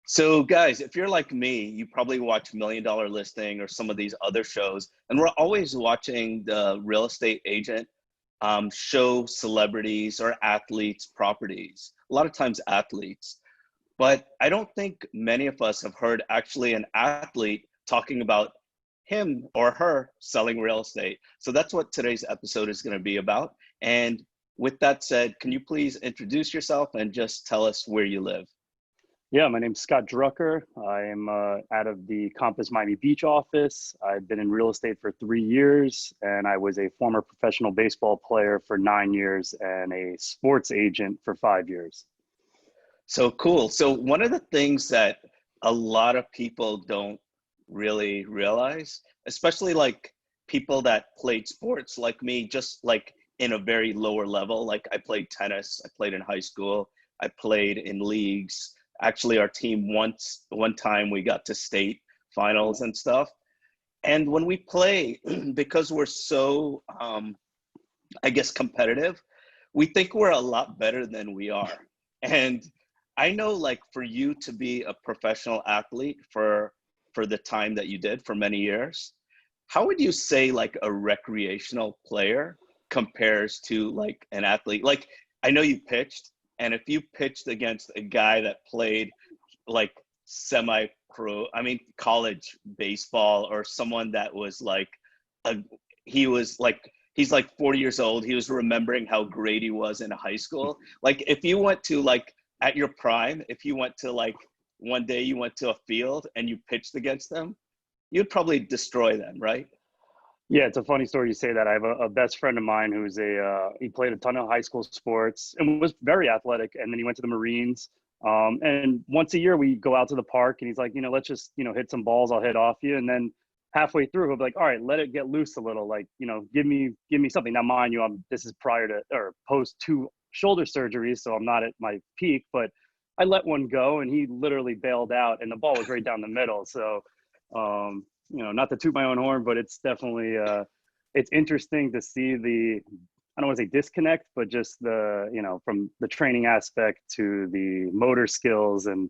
So, guys, if you're like me, you probably watch Million Dollar Listing or some of these other shows, and we're always watching the real estate agent show celebrities or athletes' properties. A lot of times, athletes. But I don't think many of us have heard actually an athlete talking about him or her selling real estate. So that's what today's episode is going to be about. And with that said, can you please introduce yourself and just tell us where you live? Yeah, my name's Scot Drucker. I'm out of the Compass Miami Beach office. I've been in real estate for 3 years, and I was a former professional baseball player for 9 years and a sports agent for 5 years. So cool. So one of the things that a lot of people don't really realize, especially like people that played sports like me, just like in a very lower level, like I played tennis, I played in high school, I played in leagues. Actually, our team one time we got to state finals and stuff. And when we play, because we're so, I guess, competitive, we think we're a lot better than we are. And I know, like, for you to be a professional athlete for the time that you did for many years, how would you say like a recreational player compares to like an athlete? Like, I know you pitched, and if you pitched against a guy that played like semi-pro, I mean, college baseball, or someone that was like, a, he was like, he's like 40 years old. He was remembering how great he was in high school. Like, if you went to like at your prime, if you went to like one day you went to a field and you pitched against them, you'd probably destroy them, right? Yeah, it's a funny story you say that. I have a best friend of mine who's he played a ton of high school sports and was very athletic. And then he went to the Marines. And once a year we go out to the park and he's like, let's just, hit some balls. I'll hit off you. And then halfway through, he'll be like, all right, let it get loose a little. Like, give me something. Now, mind you, this is prior to or post 2 shoulder surgeries. So I'm not at my peak, but I let one go and he literally bailed out and the ball was right down the middle. So, not to toot my own horn, but it's definitely it's interesting to see I don't want to say disconnect, but just from the training aspect to the motor skills, and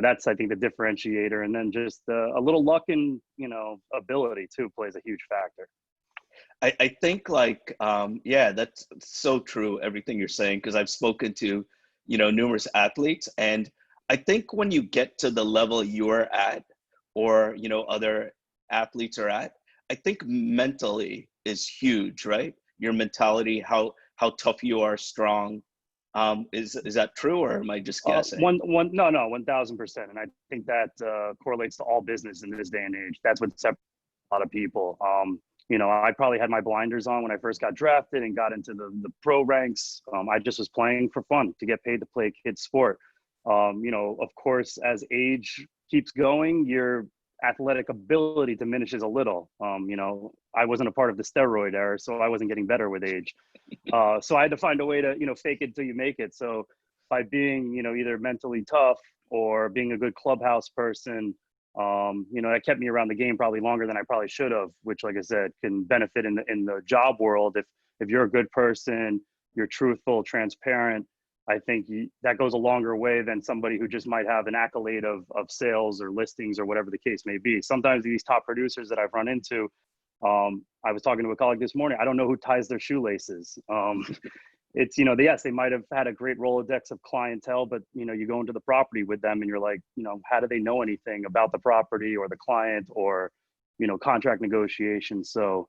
that's, I think, the differentiator. And then just a little luck and ability too plays a huge factor. I think like yeah, that's so true, everything you're saying, because I've spoken to numerous athletes, and I think when you get to the level you're at, or other athletes are at, I think mentally is huge, right? Your mentality, how tough you are, strong. Is that true, or am I just guessing? No, 1,000%. And I think that correlates to all business in this day and age. That's what separates a lot of people. I probably had my blinders on when I first got drafted and got into the pro ranks. I just was playing for fun to get paid to play a kid's sport. Of course, as age keeps going, your athletic ability diminishes a little. I wasn't a part of the steroid era, so I wasn't getting better with age. So I had to find a way to, fake it till you make it. So by being, either mentally tough or being a good clubhouse person, that kept me around the game probably longer than I probably should have, which, like I said, can benefit in the job world. If you're a good person, you're truthful, transparent, I think that goes a longer way than somebody who just might have an accolade of sales or listings or whatever the case may be. Sometimes these top producers that I've run into, I was talking to a colleague this morning, I don't know who ties their shoelaces. It's, yes, they might have had a great Rolodex of clientele, but, you go into the property with them and you're like, how do they know anything about the property or the client or, contract negotiations? So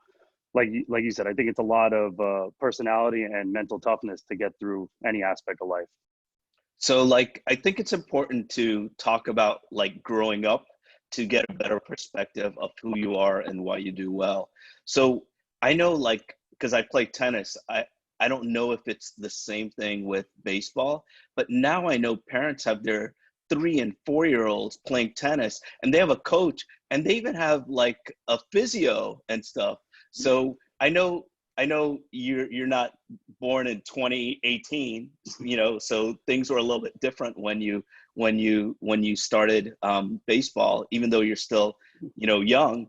like you said, I think it's a lot of personality and mental toughness to get through any aspect of life. So like, I think it's important to talk about like growing up to get a better perspective of who you are and why you do well. So I know, like, because I play tennis, I don't know if it's the same thing with baseball, but now I know parents have their 3 and 4 year olds playing tennis, and they have a coach, and they even have like a physio and stuff. So I know you're not born in 2018, so things were a little bit different when you started baseball, even though you're still young.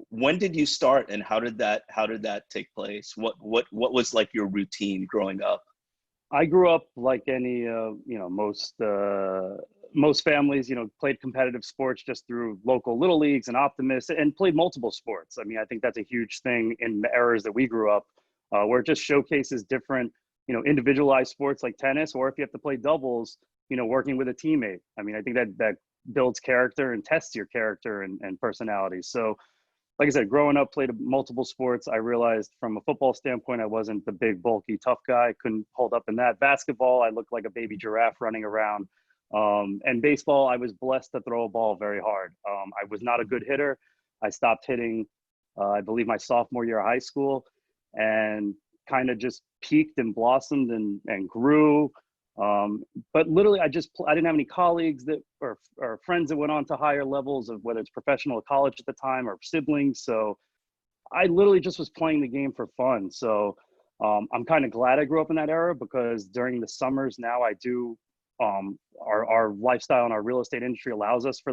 When did you start, and how did that take place? What was like your routine growing up? I grew up like any, most most families, played competitive sports just through local little leagues and optimists and played multiple sports. I mean, I think that's a huge thing in the eras that we grew up, where it just showcases different, individualized sports like tennis, or if you have to play doubles, working with a teammate. I mean, I think that builds character and tests your character and personality. So like I said, growing up, played multiple sports. I realized from a football standpoint, I wasn't the big, bulky, tough guy. I couldn't hold up in that. Basketball, I looked like a baby giraffe running around. And baseball, I was blessed to throw a ball very hard. I was not a good hitter. I stopped hitting, I believe, my sophomore year of high school, and kind of just peaked and blossomed and grew. But literally, I didn't have any colleagues or friends that went on to higher levels of whether it's professional or college at the time or siblings. So I literally just was playing the game for fun. So I'm kind of glad I grew up in that era, because during the summers now I do, our lifestyle and our real estate industry allows us for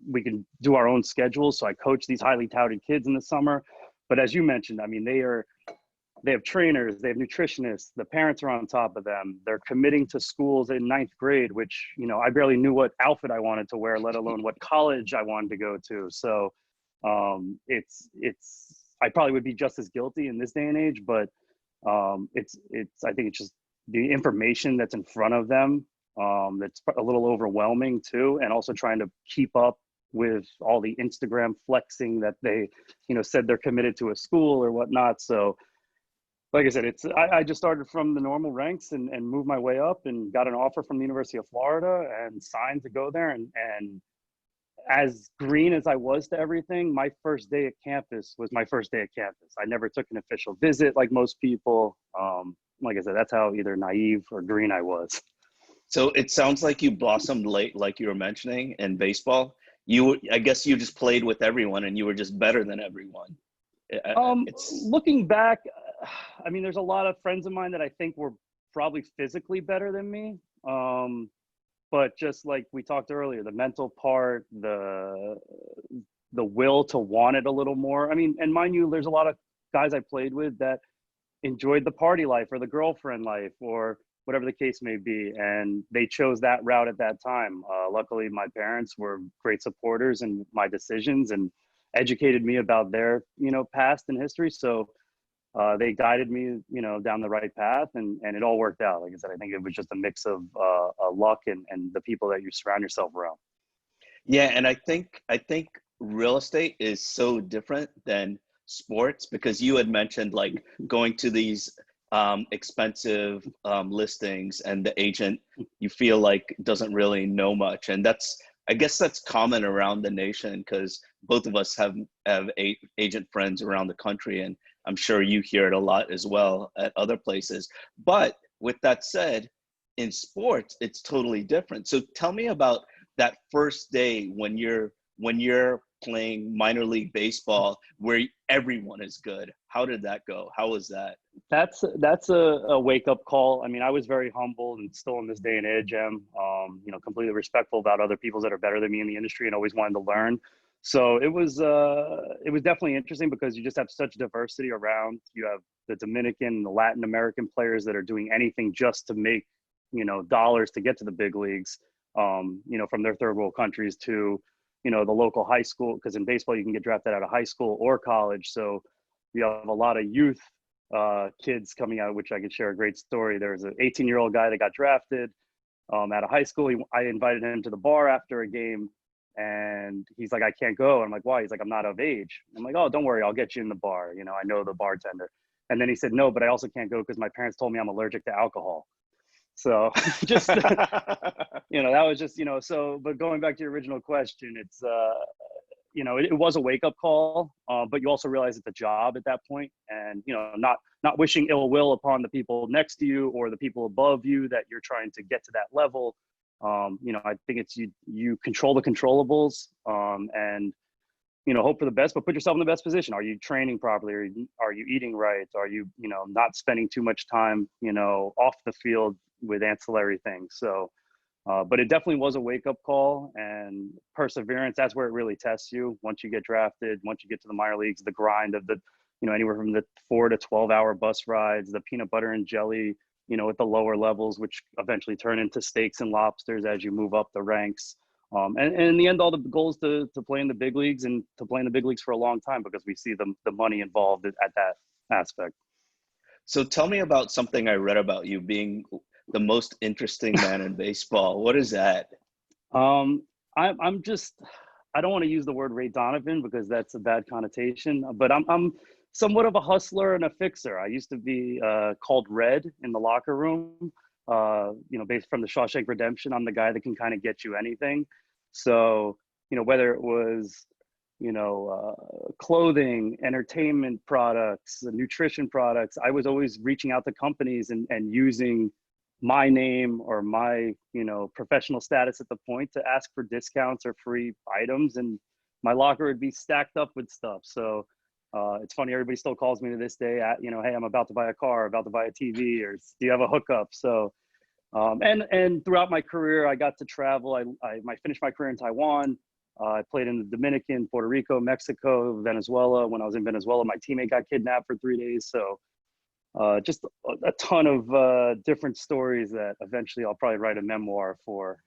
we can do our own schedules. So I coach these highly touted kids in the summer. But as you mentioned, I mean, they have trainers, they have nutritionists, the parents are on top of them. They're committing to schools in ninth grade, which, I barely knew what outfit I wanted to wear, let alone what college I wanted to go to. So I probably would be just as guilty in this day and age, but I think it's just the information that's in front of them, that's a little overwhelming too. And also trying to keep up with all the Instagram flexing that they, said they're committed to a school or whatnot. So like I said, I just started from the normal ranks and moved my way up and got an offer from the University of Florida and signed to go there. And as green as I was to everything, my first day at campus was my first day at campus. I never took an official visit like most people. Like I said, that's how either naive or green I was. So it sounds like you blossomed late, like you were mentioning in baseball. I guess you just played with everyone and you were just better than everyone. Looking back, I mean, there's a lot of friends of mine that I think were probably physically better than me. But just like we talked earlier, the mental part, the will to want it a little more. I mean, and mind you, there's a lot of guys I played with that enjoyed the party life or the girlfriend life or whatever the case may be. And they chose that route at that time. Luckily, my parents were great supporters in my decisions and educated me about their, past and history. So they guided me, down the right path, and it all worked out. Like I said, I think it was just a mix of luck and the people that you surround yourself around. Yeah, and I think real estate is so different than sports, because you had mentioned like going to these expensive listings, and the agent you feel like doesn't really know much, and I guess that's common around the nation, because both of us have agent friends around the country, and I'm sure you hear it a lot as well at other places. But with that said, in sports, it's totally different. So tell me about that first day when you're playing minor league baseball, where everyone is good. How did that go? How was that? That's a wake up call. I mean, I was very humble and still in this day and age, completely respectful about other people that are better than me in the industry and always wanted to learn. So it was definitely interesting, because you just have such diversity around. You have the Dominican and the Latin American players that are doing anything just to make, dollars to get to the big leagues, from their third world countries to, the local high school, because in baseball you can get drafted out of high school or college. So you have a lot of youth kids coming out, which I could share a great story. There's an 18-year-old guy that got drafted out of high school. I invited him to the bar after a game, and he's like, I can't go. I'm like, why? He's like, I'm not of age. I'm like, oh, don't worry, I'll get you in the bar. I know the bartender. And then he said, no, but I also can't go because my parents told me I'm allergic to alcohol. So just, that was just, but going back to your original question, it's, it was a wake up call, but you also realize it's a job at that point, and, not wishing ill will upon the people next to you or the people above you that you're trying to get to that level. I think it's you control the controllables, and, hope for the best, but put yourself in the best position. Are you training properly? Are you eating right? Are you, not spending too much time, off the field with ancillary things? So, but it definitely was a wake-up call, and perseverance, that's where it really tests you. Once you get drafted, once you get to the minor leagues, the grind of the, anywhere from the 4 to 12 hour bus rides, the peanut butter and jelly, at the lower levels, which eventually turn into steaks and lobsters as you move up the ranks. And in the end, all the goals to play in the big leagues and to play in the big leagues for a long time, because we see the money involved at that aspect. So tell me about something I read about you being the most interesting man in baseball. What is that? I'm just, I don't want to use the word Ray Donovan because that's a bad connotation, but I'm somewhat of a hustler and a fixer. I used to be called Red in the locker room, based from the Shawshank Redemption. I'm the guy that can kind of get you anything. So, whether it was, clothing, entertainment products, nutrition products, I was always reaching out to companies and using my name or my, professional status at the point to ask for discounts or free items. And my locker would be stacked up with stuff. So it's funny, everybody still calls me to this day at, hey, I'm about to buy a car, about to buy a TV, or do you have a hookup? So, and throughout my career, I got to travel. I finished my career in Taiwan. I played in the Dominican, Puerto Rico, Mexico, Venezuela. When I was in Venezuela, my teammate got kidnapped for 3 days. So just a ton of different stories that eventually I'll probably write a memoir for.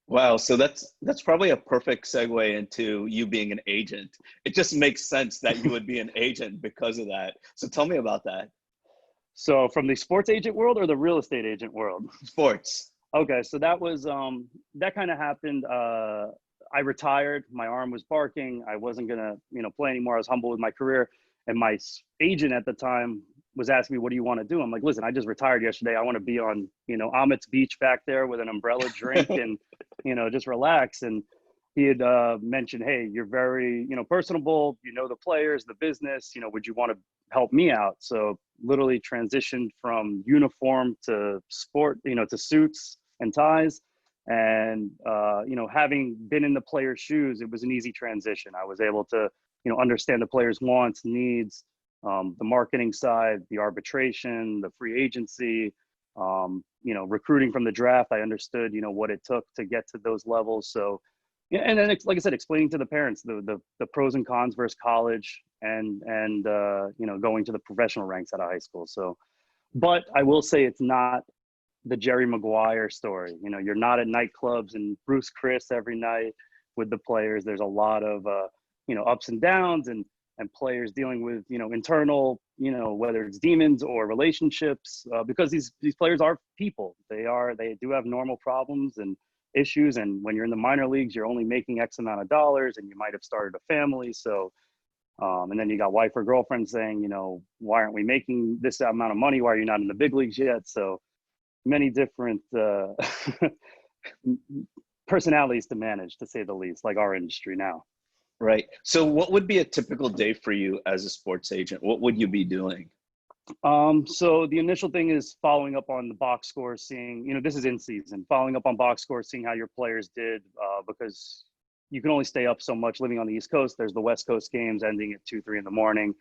Wow, so that's probably a perfect segue into you being an agent. It just makes sense that you would be an agent because of that. So tell me about that. So from the sports agent world or the real estate agent world? Sports. Okay, so that was that kind of happened. I retired. My arm was barking. I wasn't gonna, play anymore. I was humble with my career, and my agent at the time was asking me, "What do you want to do?" I'm like, "Listen, I just retired yesterday. I want to be on, Amit's beach back there with an umbrella drink and, just relax." And he had mentioned, "Hey, you're very, personable. You know the players, the business. Would you want to help me out?" So literally transitioned from uniform to sport, to suits and ties. And, having been in the player's shoes, it was an easy transition. I was able to, understand the player's wants, needs, the marketing side, the arbitration, the free agency, recruiting from the draft. I understood, what it took to get to those levels. So, yeah, and then, like I said, explaining to the parents the pros and cons versus college and going to the professional ranks out of high school. So, but I will say it's not the Jerry Maguire story. You're not at nightclubs and Bruce Chris every night with the players. There's a lot of, ups and downs and players dealing with, internal, whether it's demons or relationships, because these players are people. They do have normal problems and issues. And when you're in the minor leagues, you're only making X amount of dollars and you might've started a family. So, and then you got wife or girlfriend saying, why aren't we making this amount of money? Why are you not in the big leagues yet? So many different personalities to manage, to say the least, like our industry now. Right. So what would be a typical day for you as a sports agent? What would you be doing? So the initial thing is following up on the box scores, seeing, this is in season, following up on box scores, seeing how your players did, because you can only stay up so much living on the East Coast. There's the West Coast games ending at 2, 3 in the morning.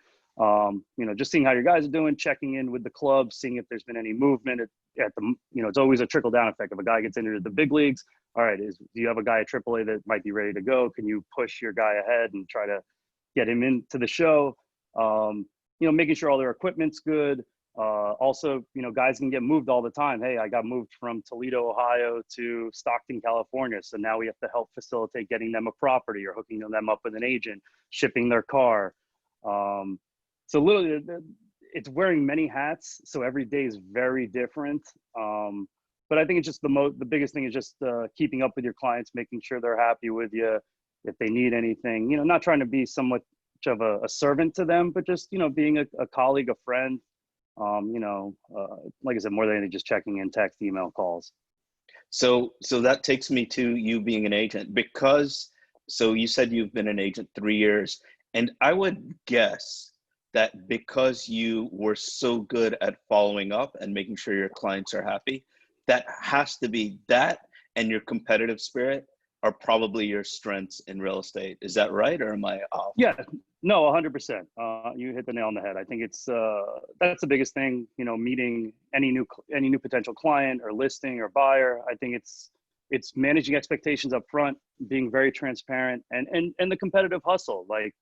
Just seeing how your guys are doing, checking in with the club, seeing if there's been any movement at the, it's always a trickle down effect. If a guy gets into the big leagues, all right, do you have a guy at AAA that might be ready to go? Can you push your guy ahead and try to get him into the show? Making sure all their equipment's good. Also, guys can get moved all the time. Hey, I got moved from Toledo, Ohio to Stockton, California. So now we have to help facilitate getting them a property or hooking them up with an agent, shipping their car. So literally, it's wearing many hats. So every day is very different. But I think it's just the biggest thing is just keeping up with your clients, making sure they're happy with you. If they need anything, not trying to be somewhat of a servant to them, but just, being a colleague, a friend, like I said, more than anything, just checking in, text, email, calls. So that takes me to you being an agent so you said you've been an agent 3 years, and I would guess that because you were so good at following up and making sure your clients are happy, that has to be that and your competitive spirit are probably your strengths in real estate. Is that right, or am I off? Yeah, no, 100%. You hit the nail on the head. I think it's that's the biggest thing. Meeting any new potential client or listing or buyer. I think it's managing expectations up front, being very transparent, and the competitive hustle. Like,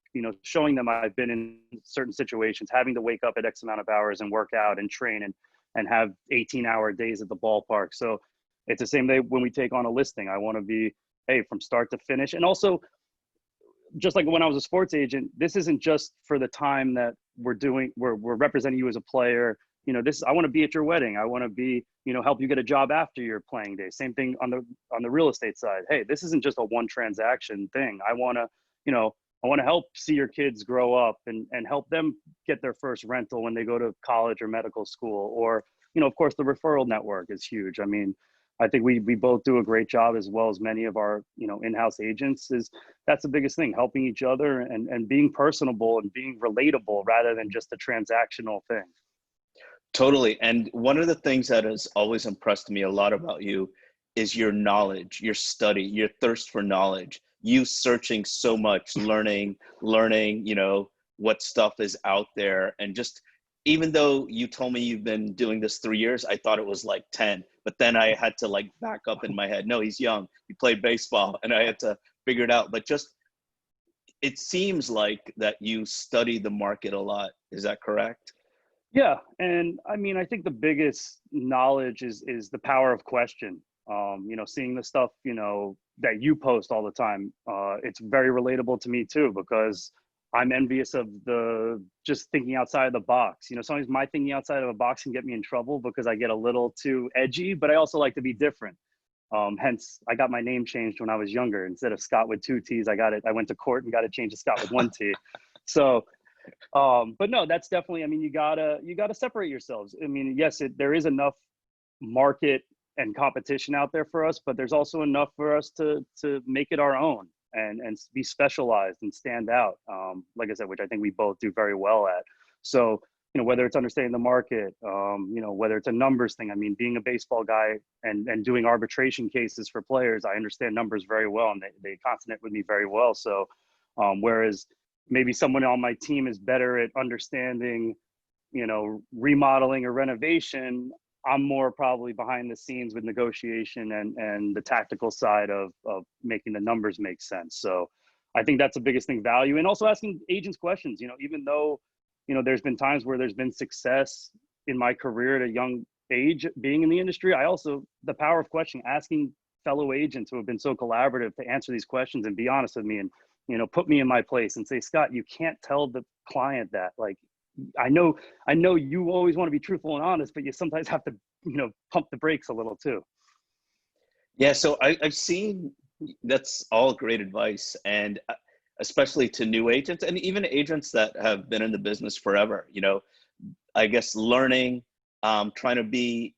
showing them I've been in certain situations, having to wake up at X amount of hours and work out and train and and have 18-hour days at the ballpark. So it's the same way when we take on a listing. I want to be, hey, from start to finish. And also, just like when I was a sports agent, this isn't just for the time that we're representing you as a player. You know, I want to be at your wedding. I want to be, you know, help you get a job after your playing day. Same thing on the real estate side. Hey, this isn't just a one transaction thing. I want to, you know, I want to help see your kids grow up and help them get their first rental when they go to college or medical school. Or, you know, of course, the referral network is huge. I mean, I think we both do a great job, as well as many of our, you know, in-house agents. That's the biggest thing, helping each other and being personable and being relatable rather than just a transactional thing. Totally. And one of the things that has always impressed me a lot about you is your knowledge, your study, your thirst for knowledge, you searching so much, learning, you know, what stuff is out there. And just, even though you told me you've been doing this 3 years, I thought it was like 10, but then I had to like back up in my head. No, he's young. He played baseball, and I had to figure it out. But just, it seems like that you study the market a lot. Is that correct? Yeah, and I mean, I think the biggest knowledge is the power of question. You know, seeing the stuff, you know, that you post all the time, it's very relatable to me too, because I'm envious of the just thinking outside of the box. You know, sometimes my thinking outside of a box can get me in trouble because I get a little too edgy, but I also like to be different. Hence, I got my name changed when I was younger. Instead of Scott with 2 T's, I went to court and got it changed to Scott with 1 T. So, but no, that's definitely, I mean, you gotta separate yourselves. I mean, yes, there is enough market and competition out there for us, but there's also enough for us to make it our own and be specialized and stand out. Like I said, which I think we both do very well at. So, you know, whether it's understanding the market, you know, whether it's a numbers thing. I mean, being a baseball guy and doing arbitration cases for players, I understand numbers very well, and they consonate with me very well. So, whereas maybe someone on my team is better at understanding, you know, remodeling or renovation, I'm more probably behind the scenes with negotiation and the tactical side of making the numbers make sense. So I think that's the biggest thing, value, and also asking agents questions. You know, even though, you know, there's been times where there's been success in my career at a young age being in the industry, I also, the power of questioning, asking fellow agents who have been so collaborative to answer these questions and be honest with me and, you know, put me in my place and say, Scott, you can't tell the client that, like, I know you always want to be truthful and honest, but you sometimes have to, you know, pump the brakes a little too. Yeah, so I've seen, that's all great advice, and especially to new agents and even agents that have been in the business forever. You know, I guess learning, trying to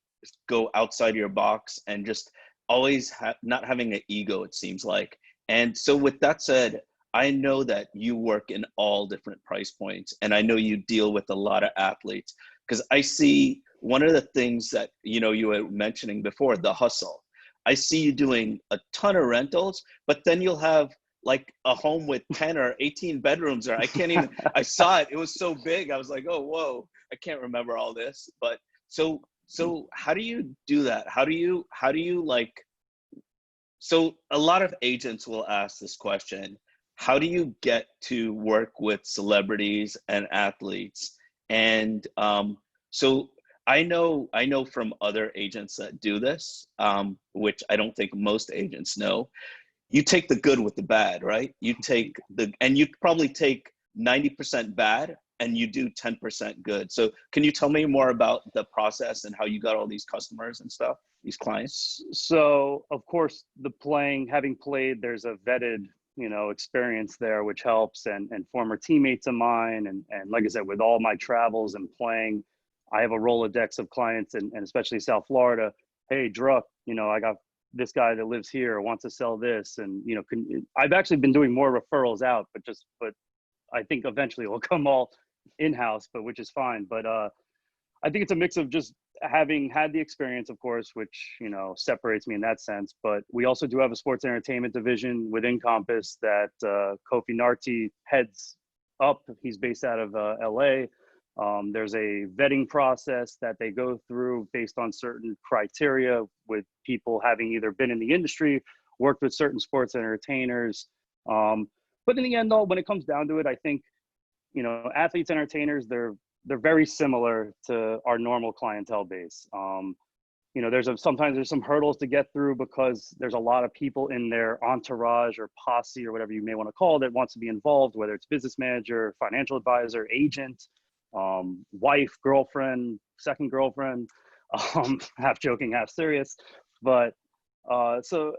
go outside your box, and just always not having an ego, it seems like. And so with that said, I know that you work in all different price points, and I know you deal with a lot of athletes, because I see one of the things that, you know, you were mentioning before, the hustle. I see you doing a ton of rentals, but then you'll have like a home with 10 or 18 bedrooms, or I can't even, I saw it, it was so big. I was like, oh, whoa, I can't remember all this. But so how do you do that? How do you like, so a lot of agents will ask this question: how do you get to work with celebrities and athletes? And so I know from other agents that do this, which I don't think most agents know, you take the good with the bad, right? And you probably take 90% bad and you do 10% good. So can you tell me more about the process and how you got all these customers and stuff, these clients? So of course, having played, there's a vetted, you know, experience there, which helps, and former teammates of mine. And like I said, with all my travels and playing, I have a Rolodex of clients, and especially South Florida. Hey, Druck, you know, I got this guy that lives here, wants to sell this. And, you know, I've actually been doing more referrals out, but I think eventually it will come all in-house, but which is fine. But I think it's a mix of just having had the experience, of course, which, you know, separates me in that sense. But we also do have a sports entertainment division within Compass that Kofi Narti heads up. He's based out of LA. There's a vetting process that they go through based on certain criteria, with people having either been in the industry, worked with certain sports entertainers. But in the end, though, when it comes down to it, I think, you know, athletes, entertainers, they're they're very similar to our normal clientele base. You know, sometimes there's some hurdles to get through because there's a lot of people in their entourage or posse or whatever you may want to call it that wants to be involved, whether it's business manager, financial advisor, agent, wife, girlfriend, second girlfriend, half joking, half serious. But so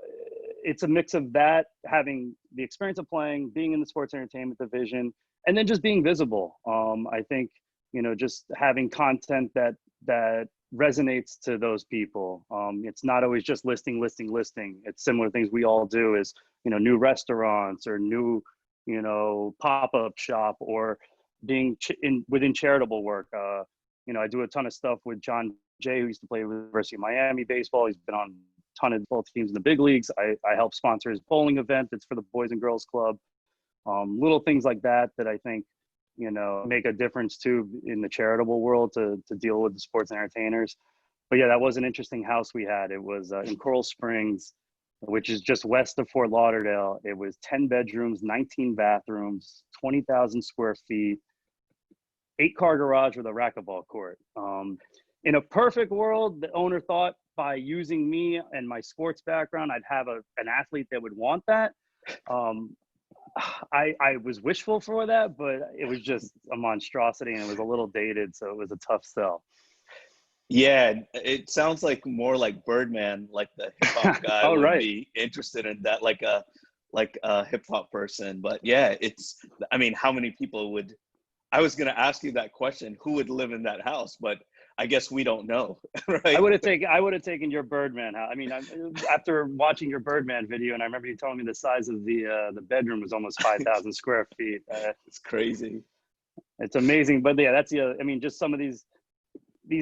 it's a mix of that, having the experience of playing, being in the sports entertainment division, and then just being visible. I think, you know, just having content that resonates to those people. It's not always just listing. It's similar things we all do, is, you know, new restaurants or new, you know, pop-up shop, or being within charitable work. You know, I do a ton of stuff with John Jay, who used to play with the University of Miami baseball. He's been on a ton of baseball teams in the big leagues. I help sponsor his bowling event. That's for the Boys and Girls Club. Little things like that I think, you know, make a difference too in the charitable world to deal with the sports entertainers. But yeah, that was an interesting house we had. It was in Coral Springs, which is just west of Fort Lauderdale. It was 10 bedrooms, 19 bathrooms, 20,000 square feet, 8-car garage with a racquetball court. In a perfect world, the owner thought by using me and my sports background, I'd have an athlete that would want that. I was wishful for that, but it was just a monstrosity and it was a little dated, so it was a tough sell. Yeah, it sounds like more like Birdman, like the hip hop guy would right. be interested in that, like a hip hop person. But yeah, I mean, how many people would? I was gonna ask you that question: who would live in that house? But I guess we don't know, right? I would have taken your Birdman house. I mean, after watching your Birdman video, and I remember you telling me the size of the bedroom was almost 5,000 square feet. It's crazy. It's amazing, but yeah, that's I mean, just some of these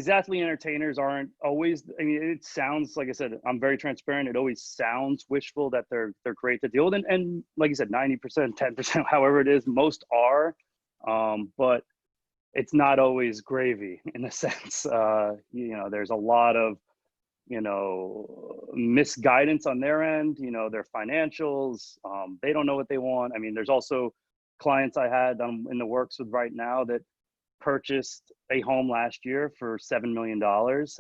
athlete entertainers aren't always. I mean, it sounds, like I said, I'm very transparent. It always sounds wishful that they're great to deal with, and like you said, 90%, 10%, however it is, most are, but it's not always gravy in a sense. You know, there's a lot of, you know, misguidance on their end, you know, their financials. They don't know what they want. I mean, there's also clients I had in the works with right now that purchased a home last year for $7 million.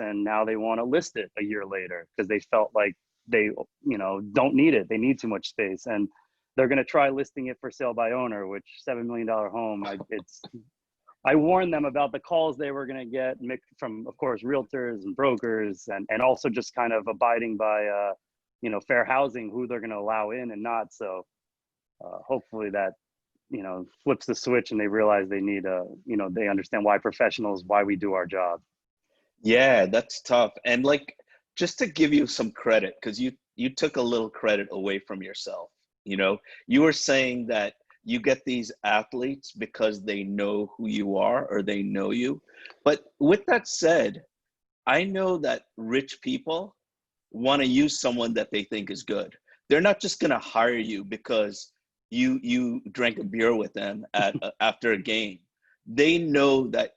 And now they want to list it a year later because they felt like they, you know, don't need it. They need too much space. And they're going to try listing it for sale by owner, which $7 million home, I warned them about the calls they were going to get from, of course, realtors and brokers, and also just kind of abiding by, you know, fair housing, who they're going to allow in and not. So hopefully that, you know, flips the switch and they realize they need you know, they understand why we do our job. Yeah, that's tough. And like, just to give you some credit, because you took a little credit away from yourself. You know, you were saying that you get these athletes because they know who you are or they know you. But with that said, I know that rich people want to use someone that they think is good. They're not just going to hire you because you drank a beer with them after a game. They know that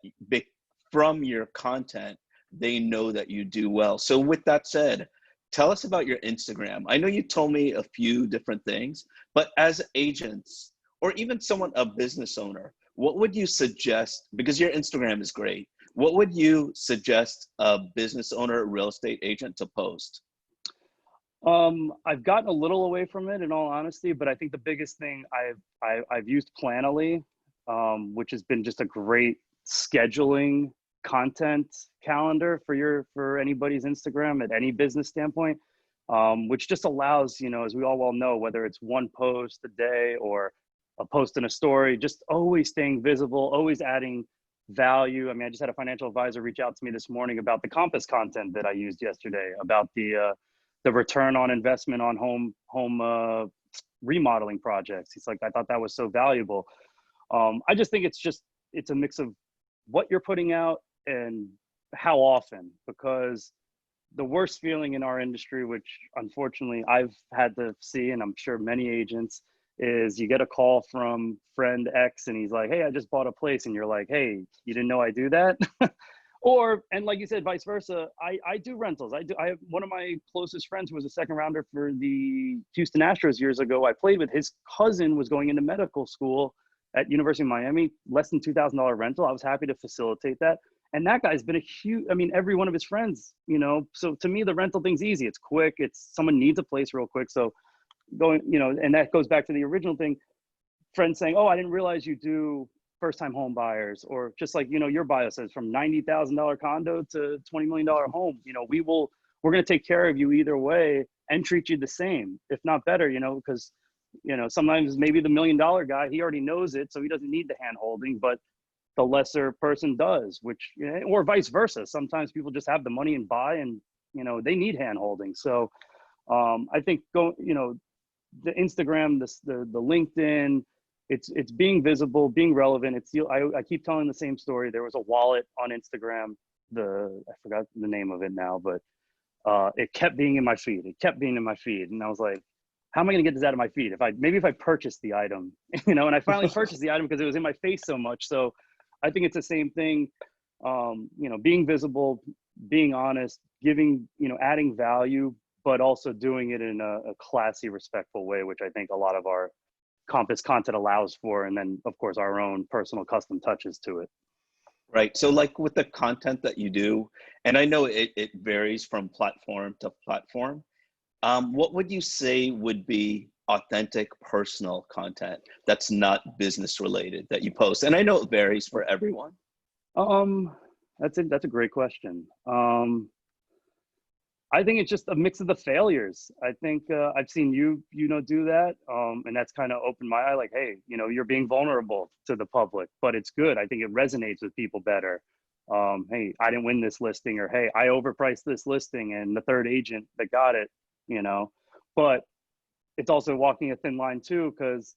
from your content, they know that you do well. So with that said, tell us about your Instagram. I know you told me a few different things, but as agents, or even a business owner, what would you suggest? Because your Instagram is great. What would you suggest a business owner, real estate agent to post? I've gotten a little away from it, in all honesty, but I think the biggest thing I've used Planoly, which has been just a great scheduling content calendar for anybody's Instagram at any business standpoint, which just allows, you know, as we all well know, whether it's one post a day or a post in a story, just always staying visible, always adding value. I mean, I just had a financial advisor reach out to me this morning about the Compass content that I used yesterday, about the return on investment on home remodeling projects. He's like, I thought that was so valuable. I just think it's a mix of what you're putting out and how often, because the worst feeling in our industry, which unfortunately I've had to see, and I'm sure many agents, is you get a call from friend X and he's like, hey, I just bought a place. And you're like, hey, you didn't know I do that? And like you said, vice versa. I do rentals. I have one of my closest friends who was a second rounder for the Houston Astros years ago. I played with. His cousin was going into medical school at University of Miami, less than $2,000 rental. I was happy to facilitate that. And that guy's been a huge, I mean, every one of his friends, you know, so to me, the rental thing's easy. It's quick. It's someone needs a place real quick. So going, you know, and that goes back to the original thing, friends saying, oh, I didn't realize you do first time home buyers, or just like, you know, your bio says from $90,000 condo to $20 million home, you know, we're going to take care of you either way and treat you the same, if not better, you know, because, you know, sometimes maybe the $1 million guy, he already knows it, so he doesn't need the hand holding, but the lesser person does, which, or vice versa. Sometimes people just have the money and buy, and, you know, they need hand holding. So I think you know, the Instagram, the LinkedIn, it's being visible, being relevant. I keep telling the same story. There was a wallet on Instagram, I forgot the name of it now, but it kept being in my feed. It kept being in my feed. And I was like, how am I going to get this out of my feed? Maybe if I purchase the item, you know, and I finally purchased the item because it was in my face so much. So I think it's the same thing, you know, being visible, being honest, giving, you know, adding value, but also doing it in a classy, respectful way, which I think a lot of our Compass content allows for. And then of course our own personal custom touches to it. Right. So like with the content that you do, and I know it varies from platform to platform, what would you say would be authentic personal content that's not business related that you post? And I know it varies for everyone. That's a great question. I think it's just a mix of the failures. I think I've seen you know, do that. And that's kind of opened my eye, like, hey, you know, you're being vulnerable to the public, but it's good. I think it resonates with people better. Hey, I didn't win this listing, or hey, I overpriced this listing and the third agent that got it, you know. But it's also walking a thin line too, because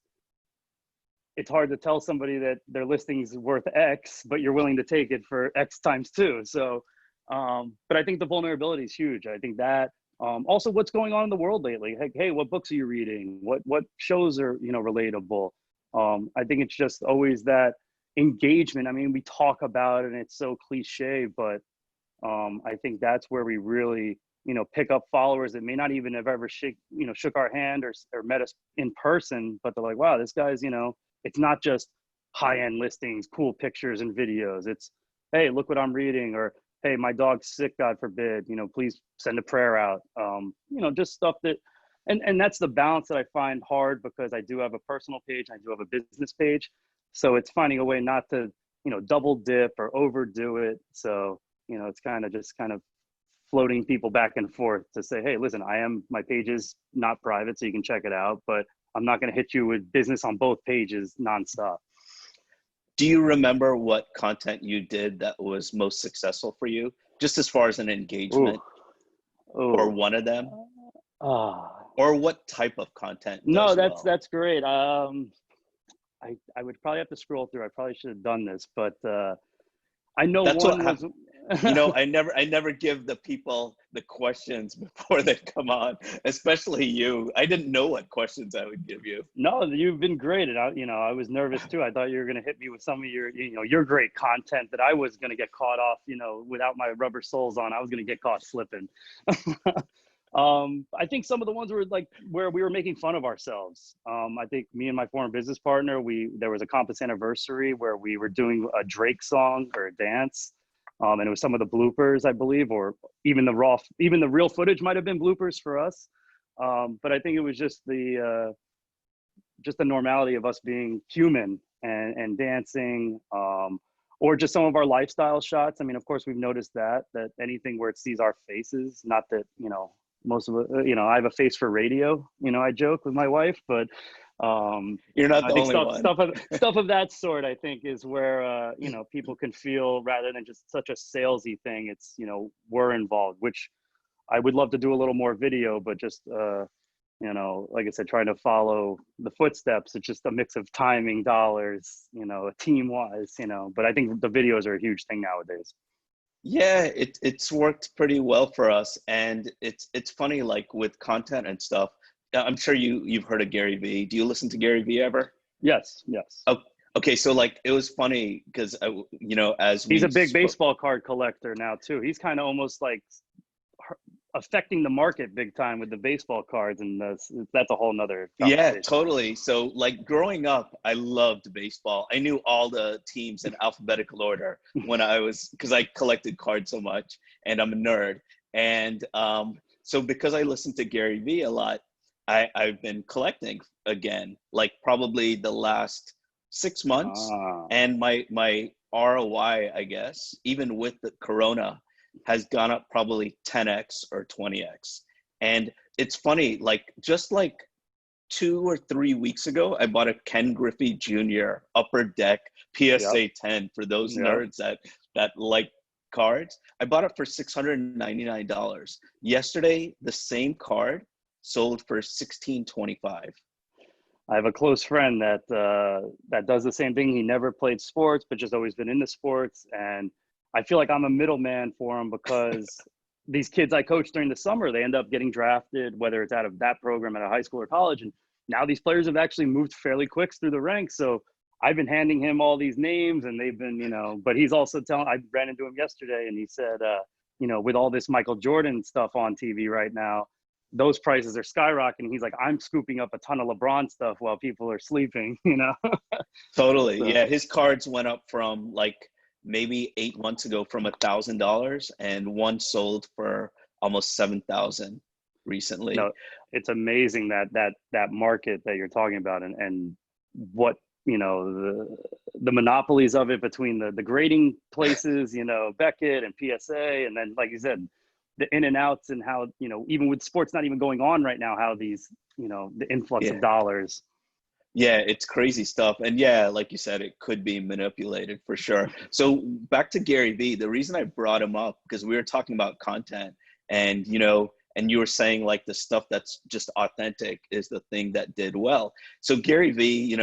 it's hard to tell somebody that their listing is worth X, but you're willing to take it for X times 2. So but I think the vulnerability is huge. I think that also what's going on in the world lately. Hey, what books are you reading? What shows are, you know, relatable? I think it's just always that engagement. I mean, we talk about it and it's so cliche, but I think that's where we really, you know, pick up followers that may not even have ever shook our hand or met us in person, but they're like, wow, this guy's, you know, it's not just high-end listings, cool pictures and videos. It's, hey, look what I'm reading, or hey, my dog's sick, God forbid, you know, please send a prayer out. You know, just stuff that, and that's the balance that I find hard, because I do have a personal page, I do have a business page. So it's finding a way not to, you know, double dip or overdo it. So, you know, it's kind of floating people back and forth to say, hey, listen, my page is not private, so you can check it out, but I'm not going to hit you with business on both pages nonstop. Do you remember what content you did that was most successful for you, just as far as an engagement? Ooh. Or one of them? Or what type of content? No, that's great. I would probably have to scroll through. I probably should have done this, but I know that's one was. You know, I never give the people the questions before they come on, especially you. I didn't know what questions I would give you. No, you've been great. And I was nervous too. I thought you were going to hit me with some of your great content that I was going to get caught off, you know, without my rubber soles on. I was going to get caught slipping. I think some of the ones were like where we were making fun of ourselves. I think me and my former business partner, there was a Compass anniversary where we were doing a Drake song or a dance. And it was some of the bloopers, I believe, or even the real footage might have been bloopers for us. But I think it was just the normality of us being human and dancing, or just some of our lifestyle shots. I mean, of course, we've noticed that anything where it sees our faces, not that, you know, most of it, you know, I have a face for radio, you know, I joke with my wife, but you're not the only one. Stuff of that sort, I think, is where you know, people can feel, rather than just such a salesy thing, it's, you know, we're involved, which I would love to do a little more video, but just you know, like I said, trying to follow the footsteps. It's just a mix of timing, dollars, you know, team wise, you know, but I think the videos are a huge thing nowadays. Yeah, it's worked pretty well for us. And it's funny, like with content and stuff, I'm sure you've heard of Gary Vee. Do you listen to Gary Vee ever? Yes. Oh, okay. So like, it was funny because, you know, as he's a big baseball card collector now too. He's kind of almost like affecting the market big time with the baseball cards, and that's a whole nother Yeah, conversation. totally. So, like growing up, I loved baseball. I knew all the teams in alphabetical order when I was, because I collected cards so much, and I'm a nerd. And so, because I listened to Gary Vee a lot, I've been collecting again, like probably the last 6 months. Ah, And my ROI, I guess, even with the Corona, has gone up probably 10x or 20x. And it's funny, like just like 2 or 3 weeks ago, I bought a Ken Griffey Jr. Upper Deck yep, PSA 10 for those yep. nerds that like cards. I bought it for $699. Yesterday, the same card sold for 1625. I have a close friend that that does the same thing. He never played sports, but just always been into sports. And I feel like I'm a middleman for him because these kids I coach during the summer, they end up getting drafted, whether it's out of that program at a high school or college. And now these players have actually moved fairly quick through the ranks. So I've been handing him all these names, and they've been, but he's also telling. I ran into him yesterday, and he said, with all this Michael Jordan stuff on TV right now, those prices are skyrocketing. He's like, I'm scooping up a ton of LeBron stuff while people are sleeping, Totally. So Yeah, his cards went up from like maybe 8 months ago from $1,000, and one sold for almost 7,000 recently. no, it's amazing that market that you're talking about, and what, the monopolies of it between the grading places, Beckett and PSA, and then like you said, the in and outs, and how, even with sports not even going on right now, how these, the influx of Yeah. dollars. Yeah, it's crazy stuff. And yeah, like you said, it could be manipulated for sure. So back to Gary Vee, the reason I brought him up, because we were talking about content, and and you were saying like the stuff that's just authentic is the thing that did well. So Gary Vee,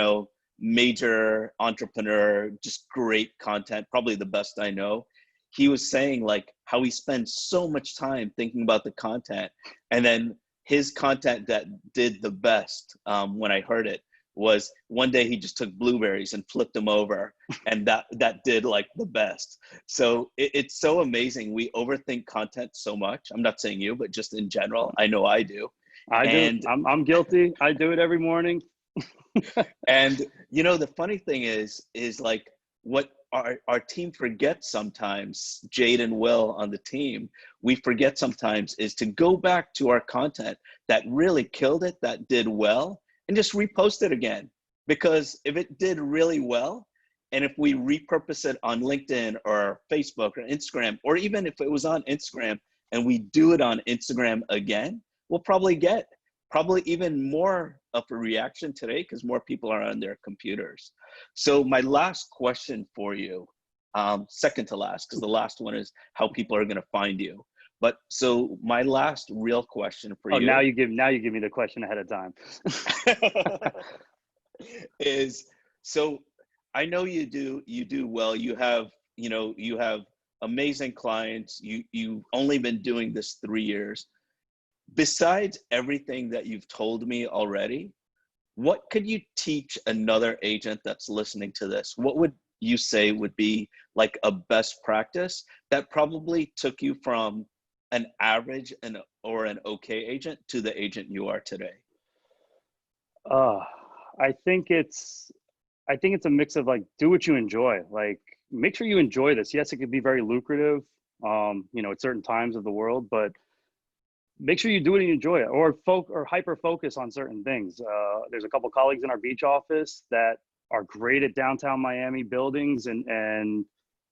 major entrepreneur, just great content, probably the best I know. He was saying like how he spends so much time thinking about the content, and then his content that did the best, when I heard it, was one day he just took blueberries and flipped them over, and that did like the best. So it's so amazing. We overthink content so much. I'm not saying you, but just in general, I know I do. I do. And I'm guilty. I do it every morning. and the funny thing is like what our team forgets sometimes, Jade and Will on the team, we forget sometimes, is to go back to our content that really killed it, that did well, and just repost it again. Because if it did really well, and if we repurpose it on LinkedIn or Facebook or Instagram, or even if it was on Instagram and we do it on Instagram again, we'll probably get probably even more of a reaction today, because more people are on their computers. So my last question for you, second to last, because the last one is how people are going to find you. But so my last real question for Oh, now you you give me the question ahead of time. is, so I know you do well. You have amazing clients. You've only been doing this 3 years. Besides everything that you've told me already, what could you teach another agent that's listening to this? What would you say would be like a best practice that probably took you from an average or an okay agent to the agent you are today? Uh, I think it's a mix of like, do what you enjoy. Like, make sure you enjoy this. Yes, it could be very lucrative, at certain times of the world, but make sure you do it and enjoy it, or hyper focus on certain things. There's a couple colleagues in our beach office that are great at downtown Miami buildings and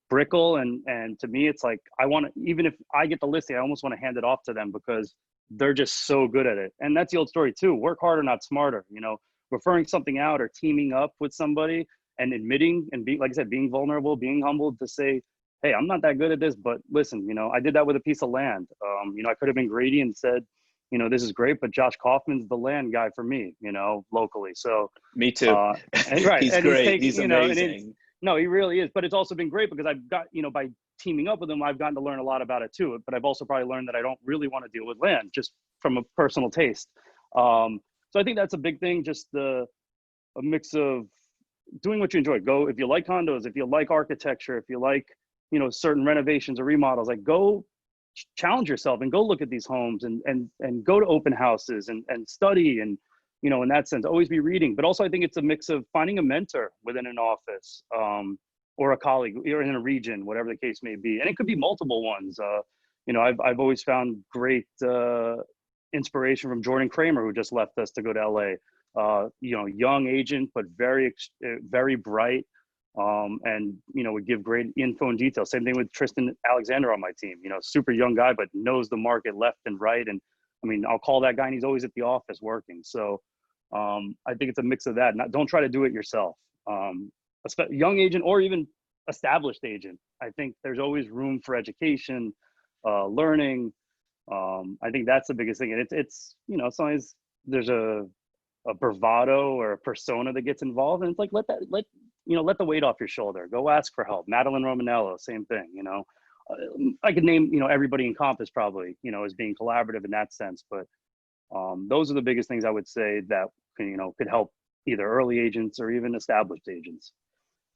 Brickell, and to me, it's like, I want to, even if I get the listing, I almost want to hand it off to them because they're just so good at it. And that's the old story too. Work harder, not smarter. Referring something out or teaming up with somebody and admitting and being, like I said, being vulnerable, being humbled to say, hey, I'm not that good at this, but listen, I did that with a piece of land. I could have been greedy and said, this is great, but Josh Kaufman's the land guy for me, locally. So, Me too. and right, He's and he's great. taking, He's and it's, amazing. no, he really is. But it's also been great because I've got, by teaming up with him, I've gotten to learn a lot about it too. But I've also probably learned that I don't really want to deal with land, just from a personal taste. So I think that's a big thing. Just a mix of doing what you enjoy. Go, if you like condos, if you like architecture, if you like, certain renovations or remodels, like go challenge yourself and go look at these homes and go to open houses and study and, you know, in that sense, always be reading. But also I think it's a mix of finding a mentor within an office, or a colleague, or in a region, whatever the case may be. And it could be multiple ones. You know, I've always found great inspiration from Jordan Kramer, who just left us to go to LA. You know, young agent, but very bright, and, you know, would give great info and detail. Same thing with Tristan Alexander on my team. You know, super young guy, but knows the market left and right. And I mean, I'll call that guy, and he's always at the office working. So I think it's a mix of that. Don't try to do it yourself. Young agent or even established agent, I think there's always room for education, learning. I think that's the biggest thing. And it's you know, sometimes there's a bravado or a persona that gets involved, and it's like, let the weight off your shoulder. Go ask for help. Madeline Romanello, same thing. You know, I could name, you know, everybody in Compass probably, you know, as being collaborative in that sense. But those are the biggest things I would say that, you know, could help either early agents or even established agents.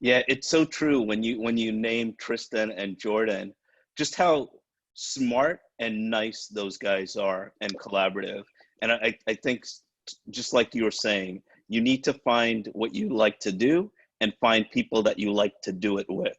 Yeah, it's so true when you name Tristan and Jordan, just how smart and nice those guys are and collaborative. And I think, just like you were saying, you need to find what you like to do and find people that you like to do it with,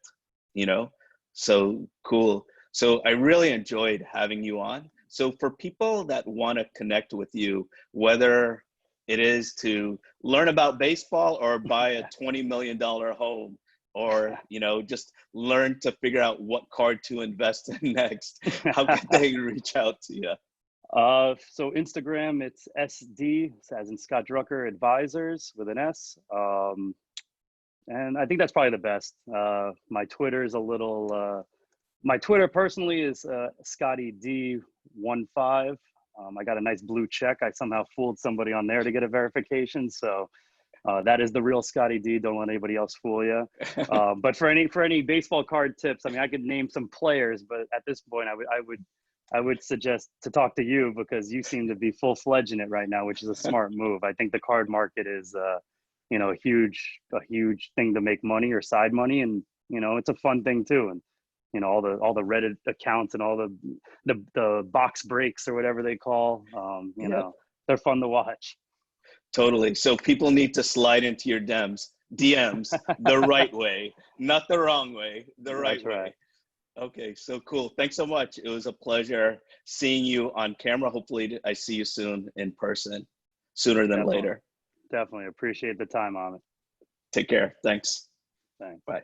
you know? So cool. So I really enjoyed having you on. So for people that want to connect with you, whether it is to learn about baseball or buy a $20 million home, or, you know, just learn to figure out what card to invest in next, how can they reach out to you? So Instagram, it's SD, as in Scot Drucker Advisors with an S. And I think that's probably the best. My Twitter is a little, my Twitter personally is Scotty D15. I got a nice blue check. I somehow fooled somebody on there to get a verification. So that is the real Scotty D. Don't let anybody else fool you. But for any baseball card tips, I mean, I could name some players, but at this point, I would suggest to talk to you, because you seem to be full-fledged in it right now, which is a smart move. I think the card market is, you know, a huge thing to make money or side money, and, you know, it's a fun thing too. And, you know, all the Reddit accounts and all the box breaks or whatever they call, you know, they're fun to watch. Totally. So people need to slide into your DMs the right way, not the wrong way, the right way. Right. Okay, so cool. Thanks so much. It was a pleasure seeing you on camera. Hopefully I see you soon in person, sooner than later. Definitely appreciate the time, Amit. Take care. Thanks. Thanks. Bye.